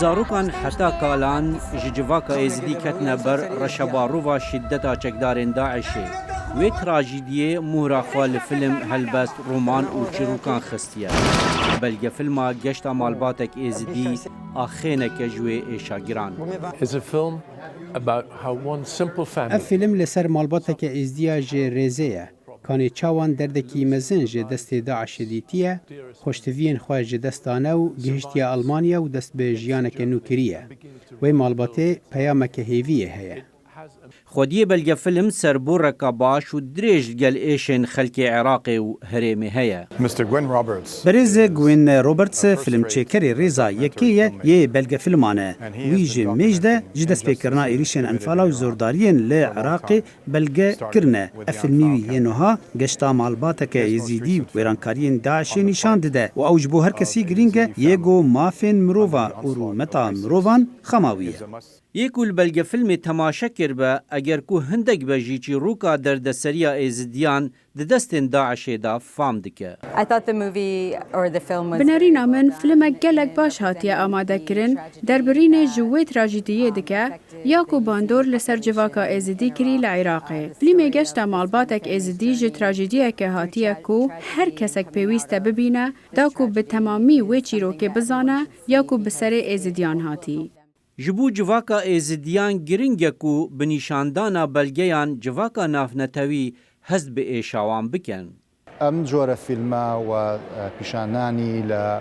zarokan heta kalan ji civaka êzidî ketine ber reşebarova şiddeta çekdarên Daişê. Wê trajîdiyê muhra xwe li film, helbest, roman û çîrokan xistiye. Belgefilma Geşta Malbatek Êzidî axêneke ji wê êşagiran. Ev film li ser malbateke êzdiya jê rêzê ye. Kanê çawan derdekî mezin ji destê Daişê dîtiye, xoştiviyên xwe ji dest dane û gihiştiye Almanya û dest bi jiyaneke nû kiriye. Wê malbatê peyameke hêviyê heye. Xwediyê belgefilm serboreka baş û dirêj gel êşên xelkê Iraqê û herêmê heye. Berêzê Gwyn Roberts filmçêkerê rêza yekê ye yê belgefilman e. Wî ji mêj de ji destpêkirina êrişên enfala û zordariyên li Iraqê belge kirine. Ev filmî wî yê niha Geşta Malbateke Êzidî wêrankariyên Daişê nîşan dide û ew ji bo her kesî giring e yê got mafên mirova û rûmeta mirovan xema wî ye. Yek û li belgefilmê temaşe kirbe eger ku hindek be jî çîroka derdeseriya êzidiyan di destên Daişê de fam dike. Binarîna min filmek gelek baş hatiye amadekirin derbirînê ji wê trajîdiyê dike ya ku bandor li ser civaka êzidî kirî li Iraqê. Filmê Geşta Malbatek Êzidî ji trajîdiyeke hatiye ku her kesek pêwîst e bibîne da ku bi temamî wê çîrokê bizane ya ku bi serê êzidiyan hatî. Ji bo civaka êzidiyan giring e ku bi nîşandana belgeyan civaka navnetewî hest bi êşawan bikin. Em jora filma و پیشانانی لە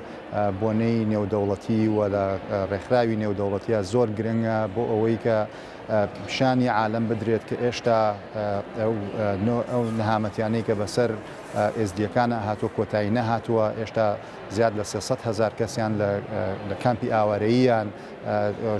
بۆنەی نێودەوڵەتی و لە ڕێکخراوی نێودەوڵەتیە زۆر گرنگە بۆ ئەوەی کە پیشانی عالم بدرێت کە ئێشتا ئەو نەهامەتیانەی کە بەسەر ئێزدیەکانە هاتووە کۆتایی نەهاتووە ئێشتا زیاد لە 300,000 کەسیان لە کامپی ئاوارەییان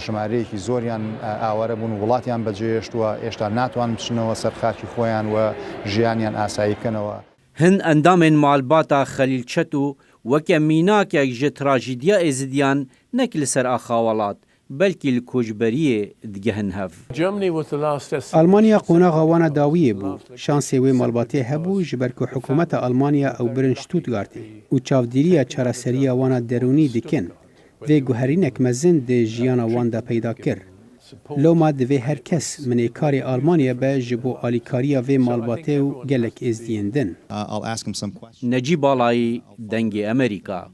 ژمارەیەکی زۆریان ئاوارە بوون وڵاتیان بەجێهێشتووە ئێشتا ناتوان بچنەوە سەر خاکی خۆیان و ژیانیان ئاسایی بکەنەوە. Hin endamên malbata Xelîlçet û weke mînakek ji trajîdiya êzidiyan nek li ser axawalat, belkî li koçberiyê digehin hev. Almanya qonaxa wana dawiyê bû. Şansê wê malbatê hebû ji ber ku hikûmeta Almanya ew birin Stuttgartê û çavdîriya çareseriya wana derûnî dikin. Vê guherînek mezin dê jiyana wan de peyda kir. Loma divê her kes minêkarê Almanya be ji bo alîkariya vê malbatê û gelek êzdiyên din. Necî Balayî, Dengê Amerîka.